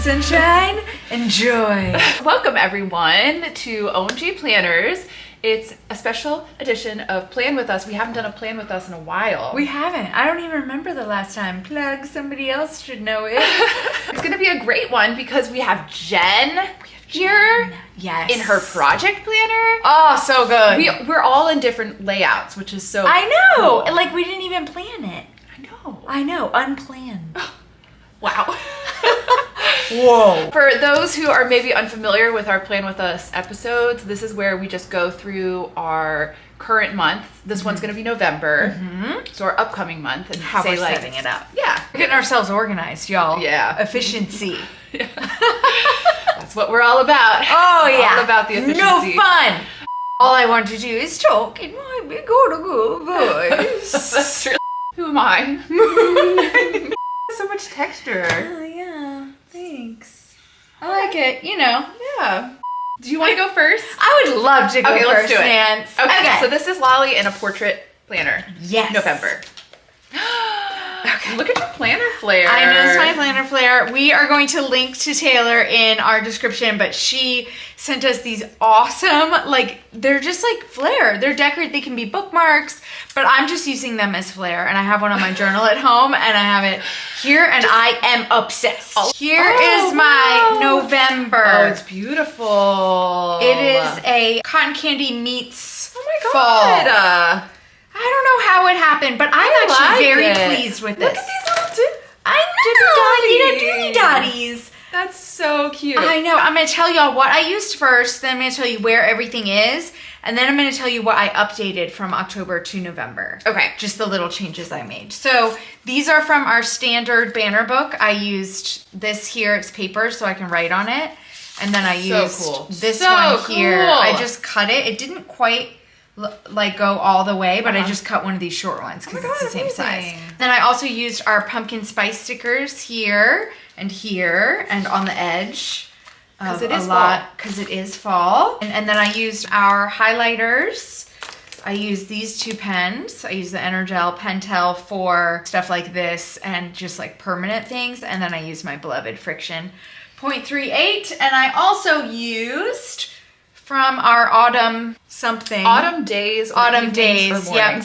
sunshine and joy. Welcome everyone to OMG Planners. It's a special edition of Plan With Us. We haven't done a Plan With Us in a while. We haven't. I don't even remember the last time. Plug, somebody else should know it. It's going to be a great one because we have Jenn here. Yes. In her project planner. Oh, so good. We're all in different layouts, which is so I know. cool. Like we didn't even plan it. I know. Unplanned. Wow. Whoa. For those who are maybe unfamiliar with our Plan With Us episodes, this is where we just go through our current month. This one's going to be November. So our upcoming month. And How say we're setting it up. Yeah. We're getting ourselves organized, y'all. Yeah. Efficiency. Yeah. That's what we're all about. Oh, yeah. All about the efficiency. No fun. All I want to do is talk in my big audible voice. That's true. Who am I? So much texture. Oh, yeah. Thanks. I like it, you know. Yeah. Do you want to go first? I would love to go Okay, first, let's do it. Nance. Okay, so this is Lolly in a portrait planner. Yes. November. Okay. Look at your planner flare. I know it's my planner flare. We are going to link to Taylor in our description, but she sent us these awesome, like, they're just like flare. They're decorated. They can be bookmarks, but I'm just using them as flare. And I have one on my journal at home, and I have it here, and I am obsessed. Here is my November. Oh, it's beautiful. It is a cotton candy meets Oh my fall. God. I don't know how it happened, but I'm actually very pleased with this. Look at these little I know, doodly dotties. That's so cute. I know. I'm going to tell y'all what I used first, then I'm going to tell you where everything is, and then I'm going to tell you what I updated from October to November. Okay. Just the little changes I made. So these are from our standard banner book. I used this here. It's paper, so I can write on it. And then I used this one here. I just cut it. It didn't quite like go all the way, but I just cut one of these short ones because it's the same size. Then I also used our pumpkin spice stickers here and on the edge because it is fall. Because it is fall. And then I used our highlighters. I used these two pens. I used the Energel Pentel for stuff like this and just like permanent things. And then I used my beloved Friction 0.38. And I also used from our autumn days, or yep.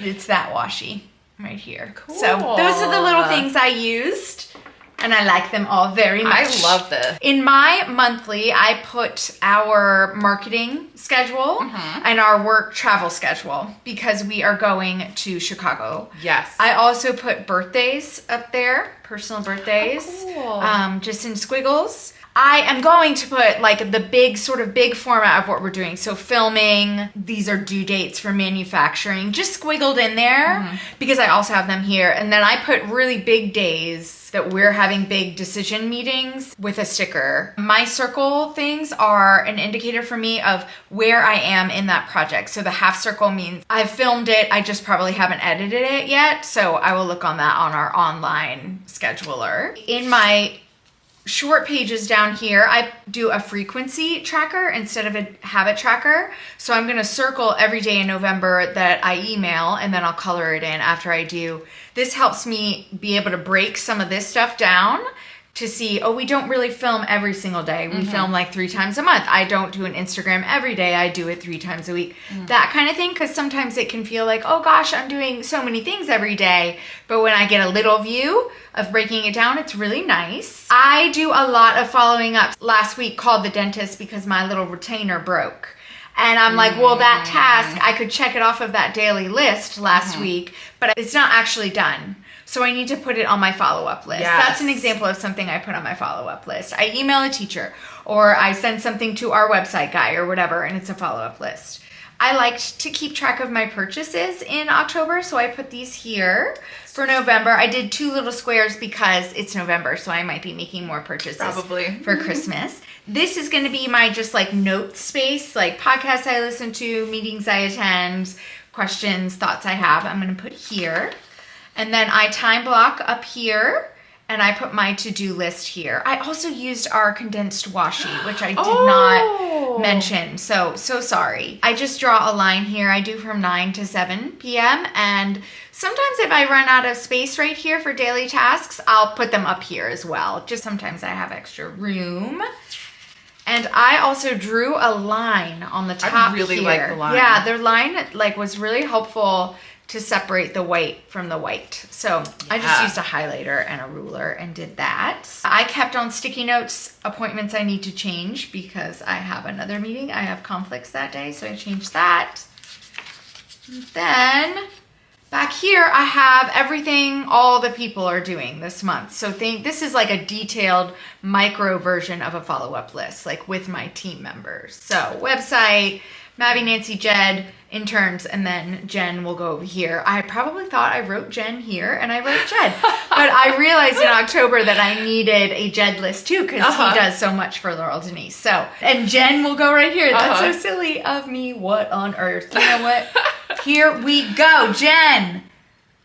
It's that washi right here. Cool. So those are the little things I used, and I like them all very much. I love this. In my monthly, I put our marketing schedule and our work travel schedule because we are going to Chicago. Yes. I also put birthdays up there, personal birthdays, just in squiggles. I am going to put like the big format of what we're doing. So filming, these are due dates for manufacturing, just squiggled in there because I also have them here. And then I put really big days that we're having big decision meetings with a sticker. My circle things are an indicator for me of where I am in that project. So the half circle means I've filmed it, I just probably haven't edited it yet. So I will look on that on our online scheduler. In my short pages down here, I do a frequency tracker instead of a habit tracker. So I'm going to circle every day in November that I email, and then I'll color it in after I do. This helps me be able to break some of this stuff down to see, we don't really film every single day. We film like 3 times a month. I don't do an Instagram every day. I do it 3 times a week. That kind of thing, because sometimes it can feel like, oh gosh, I'm doing so many things every day. But when I get a little view of breaking it down, it's really nice. I do a lot of following up. Last week called the dentist because my little retainer broke. And I'm like, well, that task, I could check it off of that daily list last week, but it's not actually done. So I need to put it on my follow-up list. Yes. That's an example of something I put on my follow-up list. I email a teacher, or I send something to our website guy or whatever, and it's a follow-up list. I liked to keep track of my purchases in October, so I put these here. For November, I did 2 little squares because it's November, so I might be making more purchases probably for Christmas. This is going to be my just like note space, like podcasts I listen to, meetings I attend, questions, thoughts I have. I'm going to put here. And then I time block up here. and I put my to-do list here. I also used our condensed washi, which I did not mention. So sorry. I just draw a line here. I do from 9 to 7 p.m. And sometimes if I run out of space right here for daily tasks, I'll put them up here as well. Just sometimes I have extra room. And I also drew a line on the top I really here. like the line. Yeah, their line was really helpful to separate the white from the white. So I just used a highlighter and a ruler and did that. I kept on sticky notes appointments I need to change because I have another meeting. I have conflicts that day, so I changed that. And then back here, I have everything all the people are doing this month. So this is like a detailed micro version of a follow-up list, like with my team members. So website, Mabby, Nancy, Jed, interns, and then Jen will go over here. I probably thought I wrote Jen here and I wrote Jed, but I realized in October that I needed a Jed list too because he does so much for Laurel Denise. So, and Jen will go right here. That's so silly of me. What on earth? You know what? Here we go, Jen.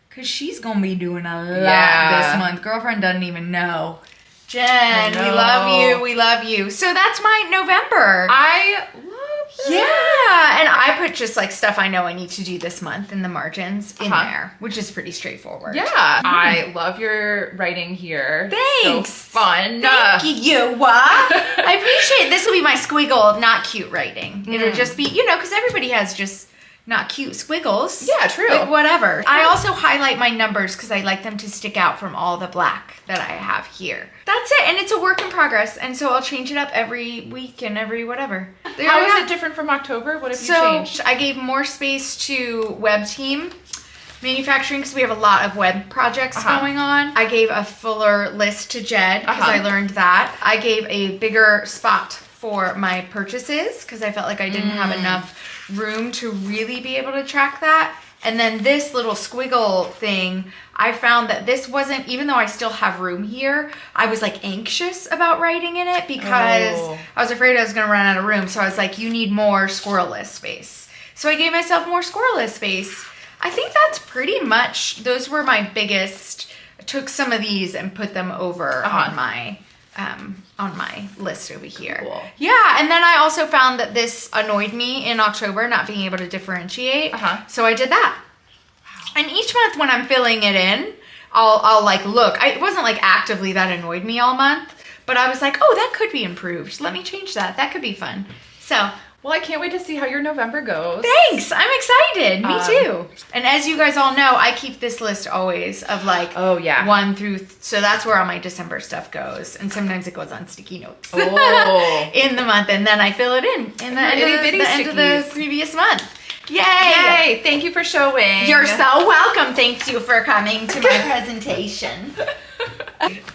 Because she's going to be doing a lot this month. Girlfriend doesn't even know. Jen, we love you. We love you. So that's my November. I love it. Yeah. And I put just like stuff I know I need to do this month in the margins in there, which is pretty straightforward. Yeah. I love your writing here. Thanks. So fun. Thank you. I appreciate it. This will be my squiggle, not cute writing. It'll just be, because everybody has just not cute squiggles. Yeah, true. Like whatever. I also highlight my numbers because I like them to stick out from all the black that I have here. That's it. And it's a work in progress. And so I'll change it up every week and every whatever. How is it different from October? What have you changed? So I gave more space to web team manufacturing because we have a lot of web projects going on. I gave a fuller list to Jed because I learned that. I gave a bigger spot for my purchases because I felt like I didn't have enough room to really be able to track that. And then this little squiggle thing, I found that this wasn't, even though I still have room here, I was like anxious about writing in it because I was afraid I was going to run out of room. So I was like, you need more squirrel-less space. So I gave myself more squirrel-less space. I think that's pretty much, those were my biggest. I took some of these and put them over on my list over here. Cool. Yeah, and then I also found that this annoyed me in October, not being able to differentiate. So I did that. Wow. And each month when I'm filling it in, I'll like look. It wasn't like actively that annoyed me all month, but I was like, oh, that could be improved. Let me change that. That could be fun. So. Well, I can't wait to see how your November goes. Thanks. I'm excited. Me too. And as you guys all know, I keep this list always of like 1 through... So that's where all my December stuff goes. And sometimes it goes on sticky notes in the month. And then I fill it in the end of the previous month. Yay! Yay! Thank you for showing. You're so welcome. Thank you for coming to my presentation.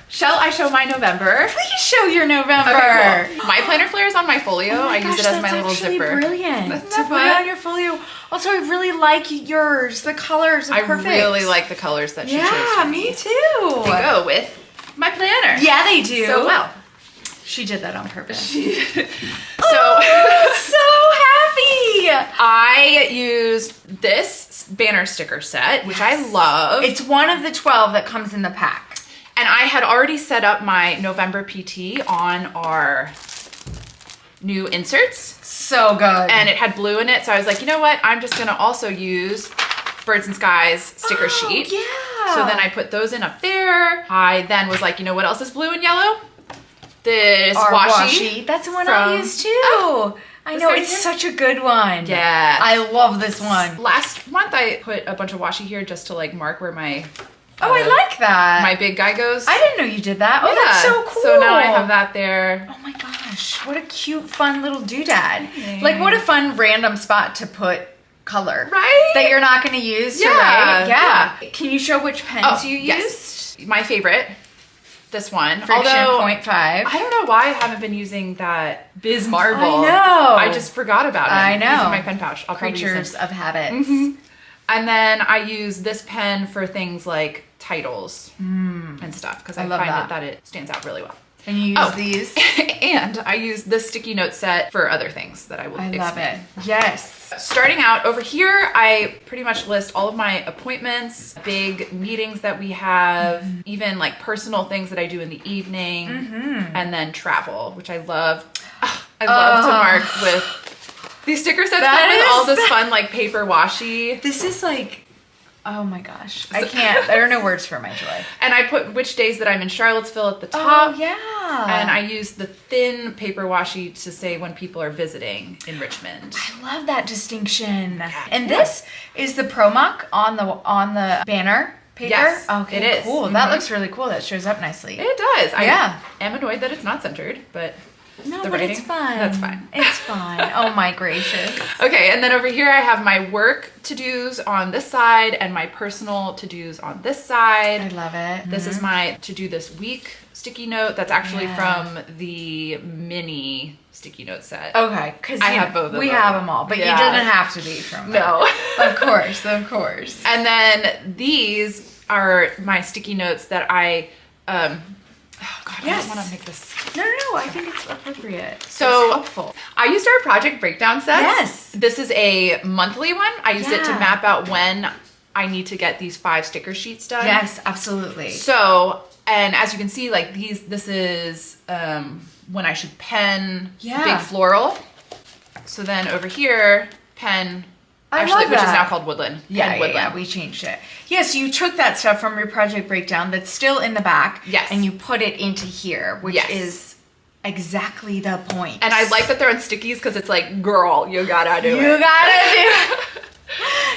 Shall I show my November? Please show your November. Okay, cool. My planner flare is on my folio. I use it as my little zipper. Brilliant. To put it on your folio. Also, I really like yours. The colors are perfect. I really like the colors that she chose. Yeah, me too. They go with my planner. Yeah, they do. So well. She did that on purpose. So happy. I used this banner sticker set, which I love. It's one of the 12 that comes in the pack. And I had already set up my November PT on our new inserts. So good. And it had blue in it. So I was like, you know what? I'm just going to also use Birds and Skies sticker sheet. Yeah. So then I put those in up there. I then was like, you know what else is blue and yellow? This washi. That's the one I use too. I know, it's such a good one. Yeah. I love this one. Last month I put a bunch of washi here just to like mark where my... I like that. My big guy goes. I didn't know you did that. Oh, that's so cool. So now I have that there. Oh my gosh. What a cute, fun little doodad. Thanks. Like, what a fun random spot to put color. Right? That you're not going to use to write. Yeah. Can you show which pens you used? My favorite. This one. Friction 0.5. I don't know why I haven't been using that Biz Marble. I know. I just forgot about it. I know. Using my pen pouch. I'll Creatures of habits. Mm-hmm. And then I use this pen for things like titles and stuff because I find that it stands out really well. And you use these? And I use this sticky note set for other things that I will explain. love it. Yes. Starting out over here, I pretty much list all of my appointments, big meetings that we have, even like personal things that I do in the evening, and then travel, which I love. I love to mark with these sticker sets come with all this fun like paper washi. This is like, oh my gosh. I can't, there are no words for my joy. And I put which days that I'm in Charlottesville at the top. Oh, yeah. And I use the thin paper washi to say when people are visiting in Richmond. I love that distinction. And this is the ProMock on the banner paper? Yes, okay, it is. Cool. That looks really cool. That shows up nicely. It does. Yeah. I am annoyed that it's not centered, but no, the but writing, it's fine. that's fine. It's fine. Oh my gracious. Okay, and then over here I have my work to-dos on this side and my personal to-dos on this side. I love it. This is my to-do this week sticky note. That's actually from the mini sticky note set. Okay, because I have both of them. We have them all, but you didn't have to be from that. No. Of course, of course. And then these are my sticky notes that I, oh God, I don't want to make this. No, I think it's appropriate. So it's helpful. I used our project breakdown sets. Yes. This is a monthly one. I used it to map out when I need to get these 5 sticker sheets done. Yes, absolutely. So, and as you can see, like this is when I should pen big floral. So then over here, pen, actually, which is now called woodland. Yeah, we changed it. Yes, you took that stuff from your project breakdown that's still in the back. Yes. And you put it into here, which is exactly the point. And I like that they're on stickies because it's like, girl, you gotta do it. You gotta do it.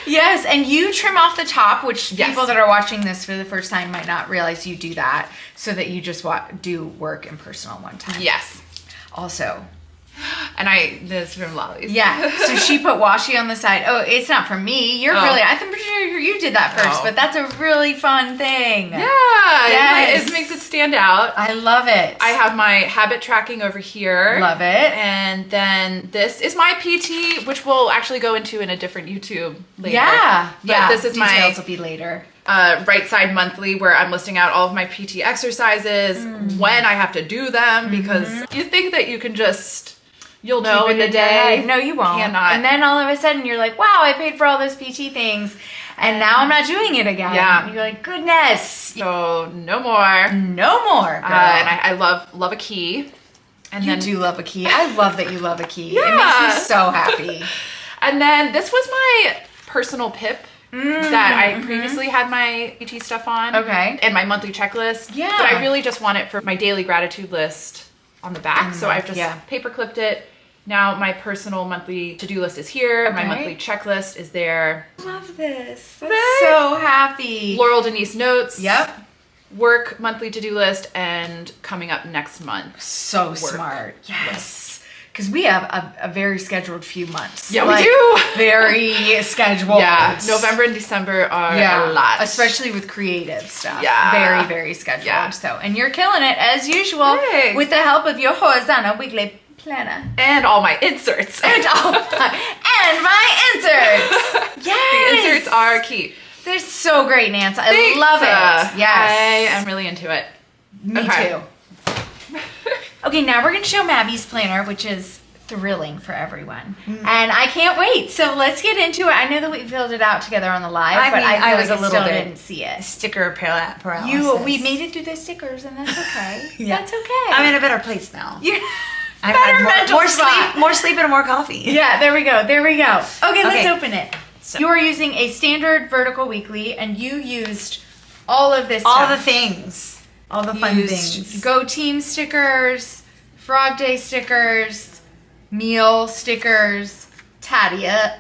Yes, and you trim off the top, which people that are watching this for the first time might not realize you do that, so that you just do work and personal one time. Yes. Also. And this is from Lolly's. Yeah. So she put washi on the side. Oh, it's not from me. You're really, I'm pretty sure you did that first, but that's a really fun thing. Yeah. Yes. It makes it stand out. I love it. I have my habit tracking over here. Love it. And then this is my PT, which we'll actually go into in a different YouTube later. Yeah. But this is details will be later. Right side monthly, where I'm listing out all of my PT exercises, when I have to do them, because you think that you can just... You'll know in the day. No, you won't. Cannot. And then all of a sudden you're like, wow, I paid for all those PT things and now I'm not doing it again. Yeah. And you're like, goodness. So no more. No more, girl. And I love a key. And you then, do love a key. I love that you love a key. Yeah. It makes me so happy. And then this was my personal pip that I previously had my PT stuff on. Okay. And my monthly checklist. Yeah. But I really just want it for my daily gratitude list on the back. So I've just paper clipped it. Now my personal monthly to-do list is here. My monthly checklist is there. Love this. I'm so happy. Laurel Denise notes. Yep. Work monthly to-do list and coming up next month. So smart. Yes. Because we have a very scheduled few months. Yeah, we do. Very scheduled. Yeah. November and December are a lot. Especially with creative stuff. Yeah. Very, very scheduled. Yeah. So, and you're killing it as usual. Thanks. With the help of your Hosanna weekly planner. And all my inserts. And my inserts. Yes. The inserts are key. They're so great, Nancy. I love it. Yes. I am really into it. Me too. Okay, now we're going to show Mabby's planner, which is thrilling for everyone. And I can't wait. So let's get into it. I know that we filled it out together on the live, but I was a little bit didn't see it. Sticker paralysis. We made it through the stickers, and that's okay. Yeah. That's okay. I'm in a better place now. I've had more sleep and more coffee. Yeah, there we go. Okay, let's open it. So, you are using a standard vertical weekly, and you used all of this all stuff. the things. All the fun things. Go Team stickers, Frog Day stickers, Meal stickers, Tatty Up,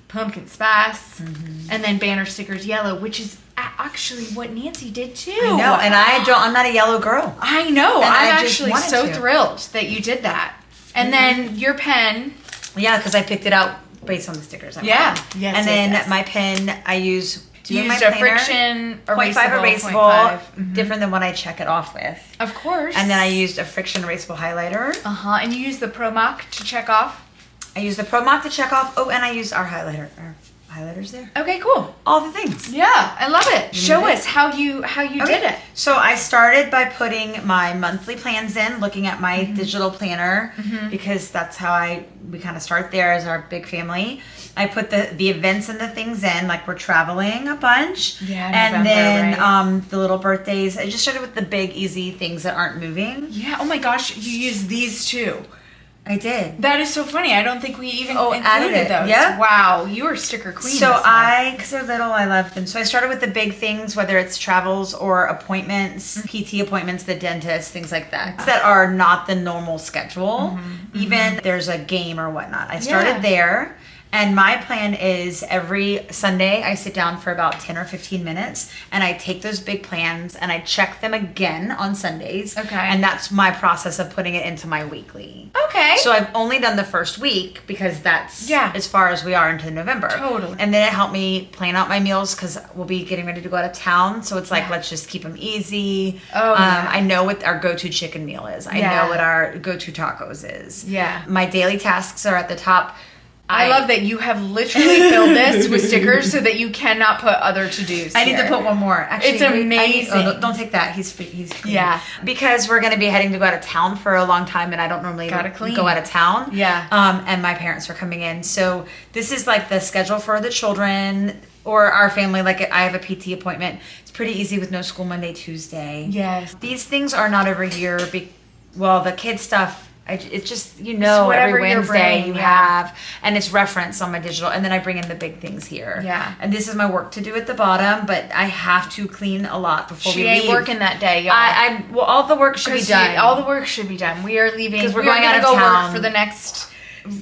Pumpkin Spice, and then banner stickers yellow, which is actually what Nancy did too. I know, and I'm not a yellow girl. I know. And I'm I just actually so thrilled that you did that. And then your pen. Yeah, because I picked it out based on the stickers. Yes. And then my pen, I use... You used a friction erasable, 0.5 erasable, different than what I check it off with. Of course. And then I used a friction erasable highlighter. And you used the ProMock to check off? I used the ProMock to check off. Oh, and I used our highlighter. highlighters there. Okay, cool. All the things. Yeah, I love it. Show us how you did it. So I started by putting my monthly plans in, looking at my digital planner, because that's how we kind of start there as our big family. I put the events and the things in, like we're traveling a bunch. Yeah, and November, then right? The little birthdays. I just started with the big, easy things that aren't moving. Yeah. Oh my gosh, you used these too. I did. That is so funny. I don't think we even added included it. those. Yeah. Wow, you are sticker queen. So this month. because they're little, I love them. So I started with the big things, whether it's travels or appointments, PT appointments, the dentist, things like that, that are not the normal schedule. Even there's a game or whatnot. I started there. And my plan is every Sunday I sit down for about 10 or 15 minutes and I take those big plans and I check them again on Sundays. Okay. And that's my process of putting it into my weekly. Okay. So I've only done the first week because that's as far as we are into November. Totally. And then it helped me plan out my meals because we'll be getting ready to go out of town. So it's like, let's just keep them easy. Oh, I know what our go-to chicken meal is. I know what our go-to tacos is. Yeah. My daily tasks are at the top. I love that you have literally filled this with stickers so that you cannot put other to-dos. I need to put one more. Actually, It's amazing. Don't take that. He's clean. Yeah. Because we're going to be heading to go out of town for a long time, and I don't normally go out of town. Yeah. And my parents are coming in, so this is like the schedule for the children or our family. Like I have a PT appointment. It's pretty easy with no school Monday, Tuesday. Yes. These things are not over here. The kid stuff. It's just, every Wednesday you have, and it's referenced on my digital, and then I bring in the big things here. Yeah. And this is my work to do at the bottom, but I have to clean a lot before we leave. She ain't working that day, y'all. All the work should be done. All the work should be done. We are leaving. Because we're going out of go town. work for the next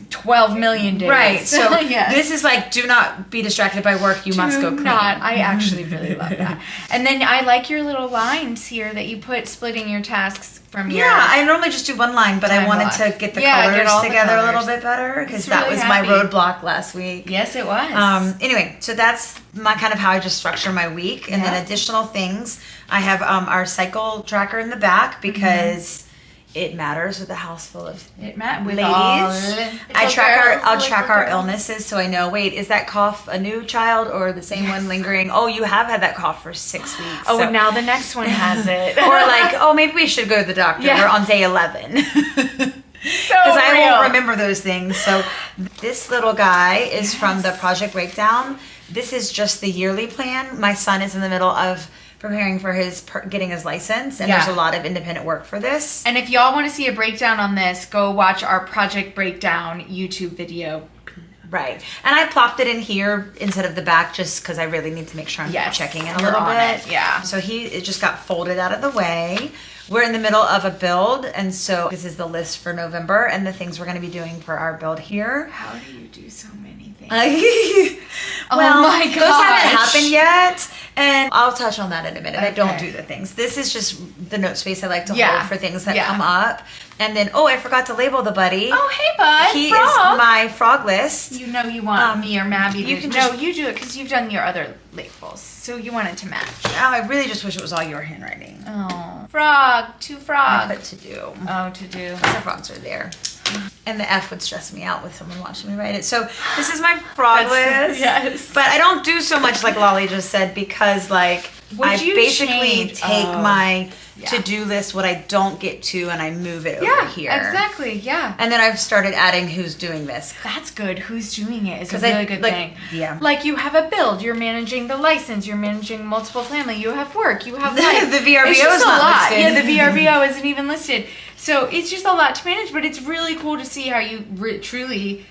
12 million days. Right. So yes. This is like, do not be distracted by work. You must go clean. I actually really love that. And then I like your little lines here that you put splitting your tasks from your... Yeah, I normally just do one line, but I wanted to get the colors together a little bit better because that was my roadblock last week. Yes, it was. Anyway, so that's my kind of how I just structure my week. And then additional things, I have our cycle tracker in the back because... It matters with a house full of ladies. I'll track our illnesses so I know, wait, is that cough a new child or the same one lingering? Oh, you have had that cough for 6 weeks. Oh, and now the next one has it. Or like, oh, maybe we should go to the doctor. We're on day 11. Because I won't remember those things. So this little guy is from the Project Breakdown. This is just the yearly plan. My son is in the middle of preparing for getting his license, and there's a lot of independent work for this. And if y'all want to see a breakdown on this, go watch our Project Breakdown YouTube video. Right. And I plopped it in here instead of the back just because I really need to make sure I'm checking in a little bit. Yeah. So it just got folded out of the way. We're in the middle of a build, and so this is the list for November and the things we're going to be doing for our build here. How do you do so many things? Well, my gosh. Those haven't happened yet, and I'll touch on that in a minute. I don't do the things. This is just the note space I like to hold for things that come up. And then, I forgot to label the buddy. Oh, hey, bud. He frog. is my frog list. You know you want me or Mabby to... You do it because you've done your other labels. So you want it to match. Oh, I really just wish it was all your handwriting. Oh. Frog. Two frogs. I put to do. Oh, to do. The frogs are there. And the F would stress me out with someone watching me write it. So this is my frog list. Yes. But I don't do so much like Lolly just said because I basically take my to-do list, what I don't get to, and I move it over here. Exactly. Yeah. And then I've started adding who's doing this. That's good. Who's doing it is a really good thing. Yeah. Like you have a build, you're managing the license, you're managing multiple family, you have work, you have life. The VRBO is not lot. listed. Yeah, the VRBO isn't even listed. So it's just a lot to manage, but it's really cool to see how you truly,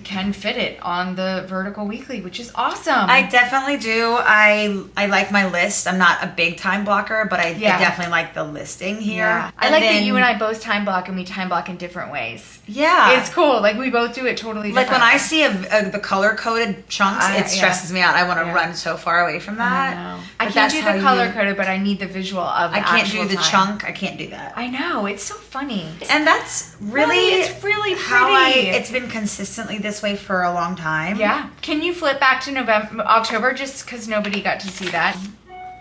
can fit it on the Vertical Weekly, which is awesome. I definitely do. I like my list. I'm not a big time blocker, but I definitely like the listing here. Yeah. I like that you and I both time block, and we time block in different ways. Yeah. It's cool. Like, we both do it totally different. Like, when I see the color-coded chunks, it stresses me out. I want to run so far away from that. I know. I can't do the color-coded, but I need the visual of the actual I can't do the chunk. I can't do that. I know. It's so funny. And that's really... It's really pretty. How it's been consistently this way for a long time. Yeah. Can you flip back to October just because nobody got to see that?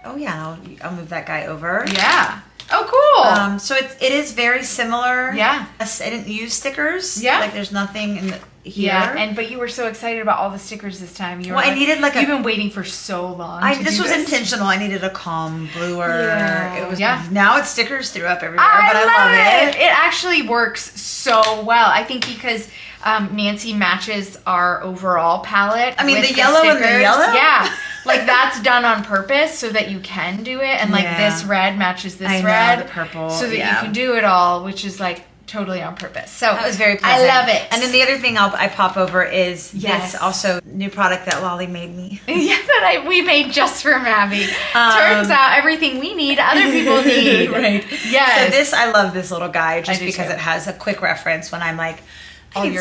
Oh, yeah. I'll move that guy over. Yeah. Oh, cool. So it is very similar. Yeah. I didn't use stickers. Yeah. Like, there's nothing in here. Yeah, but you were so excited about all the stickers this time. You were I needed like you've been waiting for so long. This was intentional. I needed a calm bluer. Yeah. It was. Now it's stickers threw up everywhere, but I love it. It actually works so well. I think because Nancy matches our overall palette. I mean, with the yellow and the yellow? Yeah. Like that's done on purpose so that you can do it. And like this red matches this red. The purple. So that you can do it all, which is like totally on purpose. So that was very pleasant. I love it. And then the other thing I pop over is this also new product that Lolly made me. Yeah, that we made just for Mabby. Turns out everything we need, other people need. Right. Yes. So I love this little guy just because it has a quick reference when I'm like, I need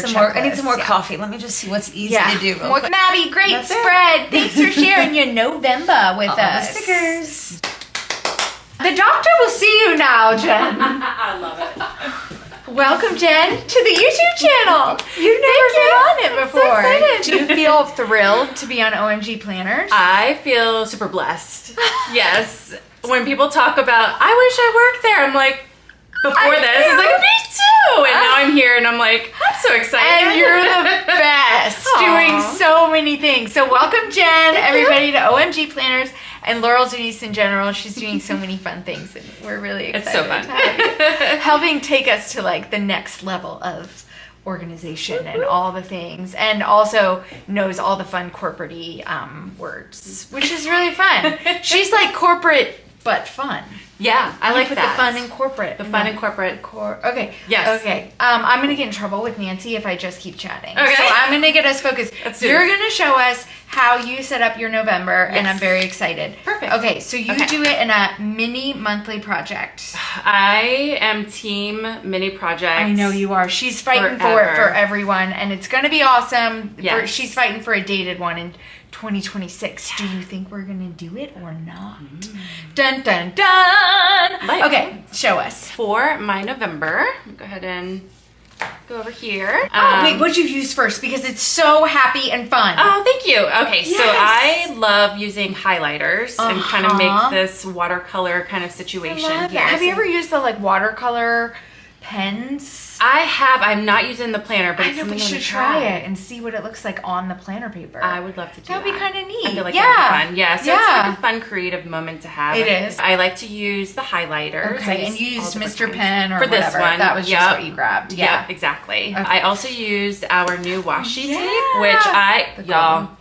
some more coffee. Let me just see what's easy to do. Mabby, great spread. Thanks for sharing your November with us. The stickers. The doctor will see you now, Jenn. I love it. Welcome, Jenn, to the YouTube channel. You've never been on it before. So excited. Do you feel thrilled to be on OMG Planners? I feel super blessed. Yes. When people talk about, I wish I worked there, I'm like, before this, it's like, me too! And now I'm here and I'm like, I'm so excited. And you're the best, doing so many things. So welcome, Jenn, everybody, to OMG Planners. And Laurel Denise in general, she's doing so many fun things, and we're really excited. It's so fun. To have you. Helping take us to like the next level of organization and all the things, and also knows all the fun corporate-y words, which is really fun. She's like corporate but fun. Yeah, I like that. The fun in corporate. The fun in corporate. Okay. Yes. Okay. I'm going to get in trouble with Nancy if I just keep chatting. Okay. So I'm going to get us focused. You're going to show us how you set up your November, and I'm very excited. Perfect. Okay, so you do it in a mini monthly project. I am team mini project. I know you are. She's fighting for it for everyone, and it's going to be awesome. Yes. She's fighting for a dated one in 2026. Do you think we're going to do it or not? Dun, dun, dun. Okay, show us. For my November, go ahead and go over here. Wait, what'd you use first? Because it's so happy and fun. Oh, thank you. Okay, so I love using highlighters and kind of make this watercolor kind of situation here. Have you ever used the like watercolor pens? I have. I'm not using the planner, but it's something we should try it and see what it looks like on the planner paper. I would love to do that. That would be kind of neat. I feel like that would be fun. Yeah, so it's like a fun creative moment to have. It is. I like to use the highlighters. Okay, and you used Mr. Pen or for this whatever. one. That was just what you grabbed. Yeah, yep, exactly. Okay. I also used our new WASHI tape, which y'all,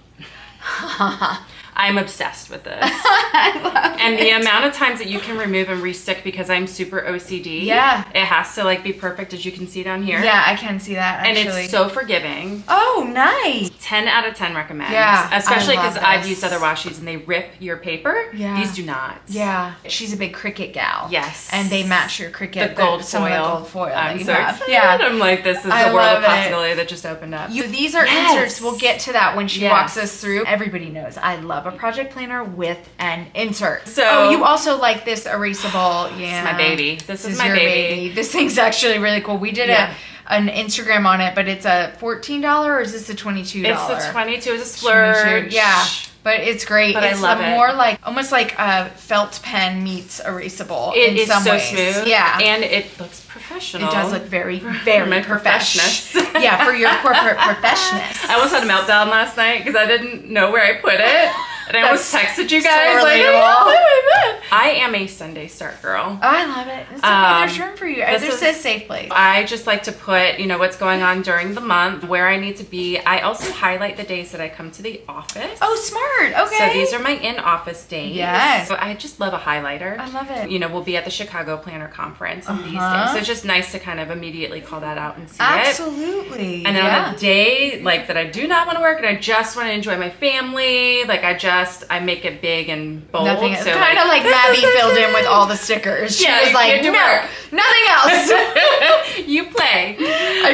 I'm obsessed with this. I love and the amount of times that you can remove and restick because I'm super OCD. Yeah. It has to like be perfect, as you can see down here. Yeah, I can see that actually. And it's so forgiving. Oh, nice. 10 out of 10 recommend. Yeah. Especially because I've used other washis and they rip your paper. Yeah. These do not. Yeah. She's a big Cricut gal. Yes. And they match your Cricut. The gold some foil. Of the gold foil. I'm so have. excited. Yeah. I'm like, this is I a world of love it. possibility that just opened up. These are inserts. We'll get to that when she walks us through. Everybody knows I love a project planner with an insert. So you also like this erasable. Yeah. This is my baby. This is my your baby. This thing's actually really cool. We did an Instagram on it, but it's a $14 or is this a $22? It's the 22. It's a splurge. 22. Yeah. But it's great. But it's I love it. More like almost like a felt pen meets erasable. It is some so ways. smooth. Yeah. And it looks professional. It does look very, very my professional. Yeah, for your corporate professionalness. I almost had a meltdown last night because I didn't know where I put it. And I almost texted you guys so like, relatable. I am a Sunday start girl. Oh, I love it. It's okay. There's room for you. This is safe place. I just like to put, what's going on during the month, where I need to be. I also highlight the days that I come to the office. Oh, smart. Okay. So these are my in-office days. Yes. So I just love a highlighter. I love it. We'll be at the Chicago Planner Conference on these days. So it's just nice to kind of immediately call that out and see Absolutely. it. And then on a day like that I do not want to work and I just want to enjoy my family, like I make it big and bold. Nothing. So kind of like Mabby filled in with all the stickers. She was like, no, nothing else. You play.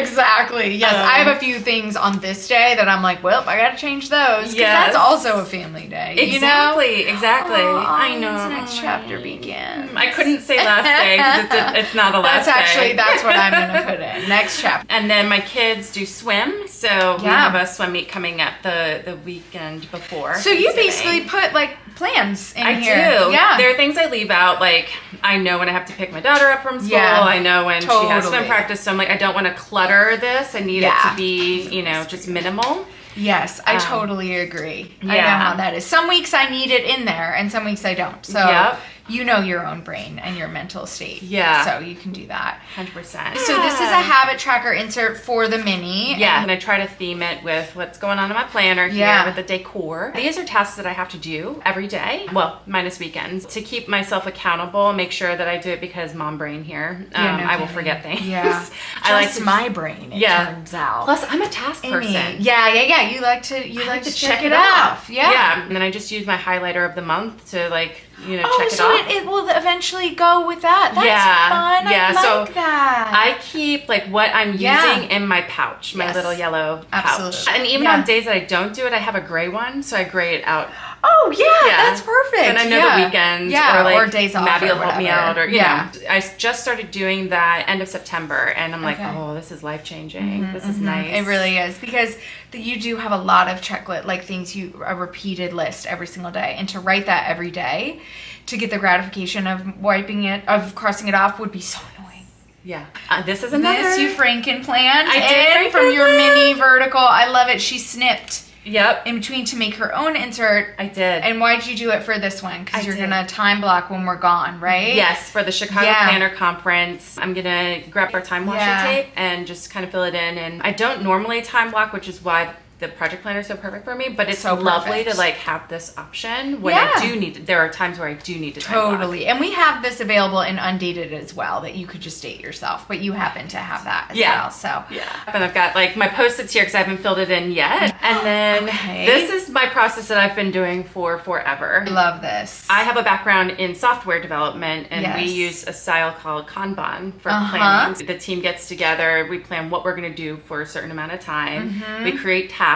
Exactly. Yes, I have a few things on this day that I'm like, well, I got to change those. Because that's also a family day. Exactly. Exactly. I know. The next chapter begins. I couldn't say last day because it's not a last day. That's what I'm going to put in. Next chapter. And then my kids do swim. So we have a swim meet coming up the weekend before. So you basically put like plans in I here. do. Yeah. There are things I leave out. Like, I know when I have to pick my daughter up from school. Yeah. I know when she has swim Totally. practice. So I'm like, I don't want to clutter this. I need it to be, you know, just minimal. Yes, I totally agree. I know yeah. how that is. Some weeks I need it in there and some weeks I don't. So Yep. you know your own brain and your mental state. Yeah. So you can do that. 100%. So this is a habit tracker insert for the mini. Yeah, and I try to theme it with what's going on in my planner here Yeah. with the decor. These are tasks that I have to do every day, well, minus weekends, to keep myself accountable and make sure that I do it because mom brain here. Yeah, no I will kidding. forget things. Yeah. I like Just to my brain, it turns out. Plus, I'm a task Amy. person. Yeah. You like to check it off. Yeah. And then I just use my highlighter of the month to like, you know, Oh, check it so off. it will eventually go with that. That's Yeah, fun. yeah, I so like that. I keep like what I'm Yeah. using in my pouch, my Yes. little yellow pouch. Absolutely. And even Yeah. on days that I don't do it, I have a gray one, so I gray it out. Oh yeah, Yeah. that's perfect. And I know yeah. the weekends yeah, or like days off Mabby or will help me whatever. out or you Yeah. know. I just started doing that end of September and I'm like, Okay. oh, this is life changing. This is nice. It really is because you do have a lot of checklist, like things a repeated list every single day, and to write that every day to get the gratification of crossing it off would be so annoying. Yeah. This is another. This you Franken planned. I did and from your mini vertical. I love it. She snipped Yep. in between to make her own insert. I did. And why'd you do it for this one? Because I you're did. gonna time block when we're gone, right? Yes, for the Chicago Yeah. Planner Conference, I'm gonna grab our time washi Yeah. tape and just kind of fill it in. And I don't normally time block, which is why the project planner is so perfect for me. But it's So lovely perfect. to like have this option when Yeah. I do need to. There are times where I do need to time block. Totally. And we have this available in undated as well that you could just date yourself, but you happen to have that as Yeah. well. So Yeah. And I've got like my post-its here because I haven't filled it in yet. And then Okay. this is my process that I've been doing for forever. I love this. I have a background in software development and we Yes. use a style called Kanban for Uh-huh. planning. The team gets together, we plan what we're going to do for a certain amount of time. Mm-hmm. We create tasks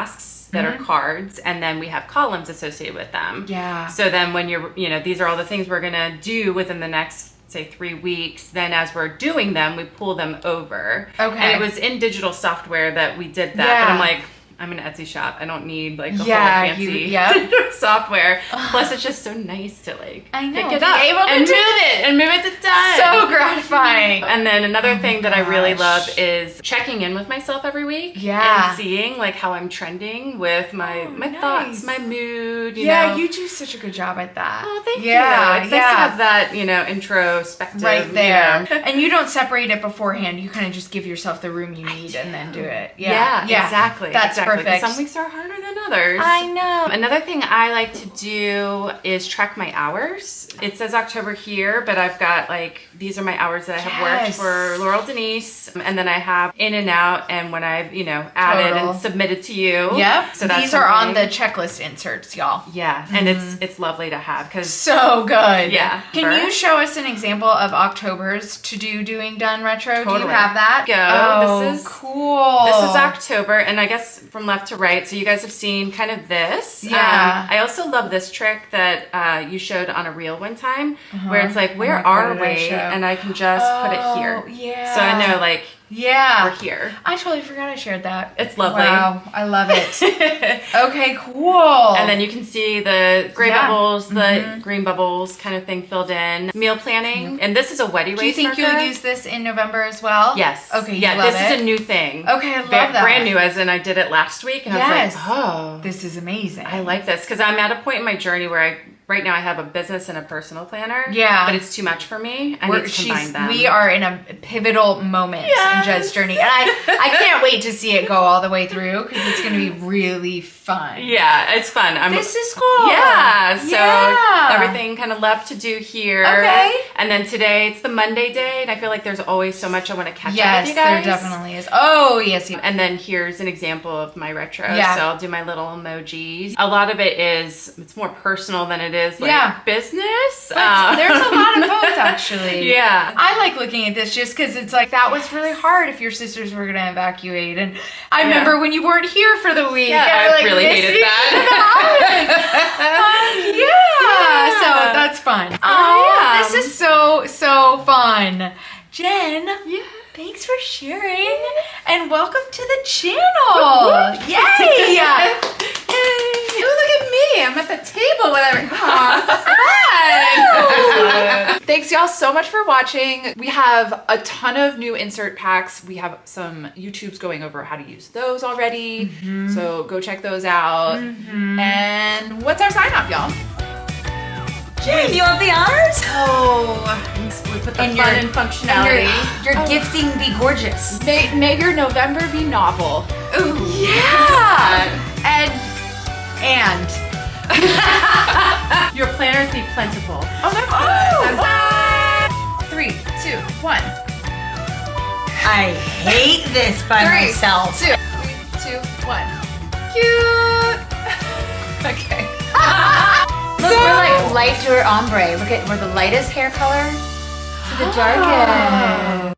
that are cards and then we have columns associated with them. Yeah. So then when these are all the things we're going to do within the next say 3 weeks, then as we're doing them, we pull them over. Okay. And it was in digital software that we did that. Yeah. But I'm like, I'm an Etsy shop. I don't need like a Yeah, whole fancy yep. software. Plus, it's just so nice to like I know, pick it be up able to and do- move it to done. So gratifying. And then another thing that I really gosh. love is checking in with myself every week. Yeah. And seeing like how I'm trending with my nice. thoughts, my mood. You Yeah, know. you do such a good job at that. Oh, thank Yeah, you. It's nice to have that, introspective. right there. you know. And you don't separate it beforehand. You kind of just give yourself the room you need and then do it. Yeah, exactly. That's exactly. 'Cause perfect. Some weeks are harder than others. I know. Another thing I like to do is track my hours. It says October here, but I've got these are my hours that I have worked Yes. for Laurel Denise, and then I have in and out, and when I've added Total. and submitted to you. Yep. So that's These are on the something- checklist inserts, y'all. Yeah, and it's lovely to have because So good. Yeah. Can you show us an example of October's to-do doing done retro? Do you Totally. have that? Go. Oh, This is- cool. This is October, and I guess from left to right, so you guys have seen kind of this. Yeah. I also love this trick that you showed on a reel one time, where it's like, Oh where my God, are what did I we? show? And I can just put it here. Oh, yeah. So I know, Yeah. we're here. I totally forgot I shared that. It's lovely. Wow, I love it. Okay, cool. And then you can see the gray Yeah. bubbles, the green bubbles kind of thing filled in. Meal planning. And this is a wet erase do you think marker. you'll use this in November as well? Yes. Okay, you yeah, love this it. is a new thing. Okay, I love that. Brand new, as in I did it last week, and I Yes. was like, oh. This is amazing. I like this because I'm at a point in my journey where right now I have a business and a personal planner. Yeah. But it's too much for me. I need to combine them. We are in a pivotal moment in Yes. Jen's journey. And I can't wait to see it go all the way through because it's going to be really fun. Yeah, it's fun. This is cool. Yeah, so Yeah. everything kind of left to do here. Okay. And then today it's the Monday day, and I feel like there's always so much I want to catch up Yes, with you guys. there definitely is. Oh, yes. And then here's an example of my retro. Yeah. So I'll do my little emojis. A lot of it it's more personal than it is Yeah. business. But there's a lot of both, actually. Yeah. I like looking at this just because it's like that was really hard if your sisters were going to evacuate. And I remember when you weren't here for the week. Yeah, I I really hated Yeah, so that's fun. Oh, yeah. this is so fun. Jen, Yeah. thanks for sharing and welcome to the channel. Yay! Hey, look at me. I'm at the table with everyone. Aw, fun. Thanks y'all so much for watching. We have a ton of new insert packs. We have some YouTubes going over how to use those already. So go check those out. And what's our sign off, y'all? Jenn, you want the honors? We put the fun and functionality. Your gifting be gorgeous. May your November be novel. Ooh. Yeah. And Your planners be plentiful. oh, that's good. That's 3, 2, 1. I hate this by 3, myself. 2, 2, 1. Cute. Okay. Look, we're like light to ombre. Look at we're the lightest hair color to the darkest.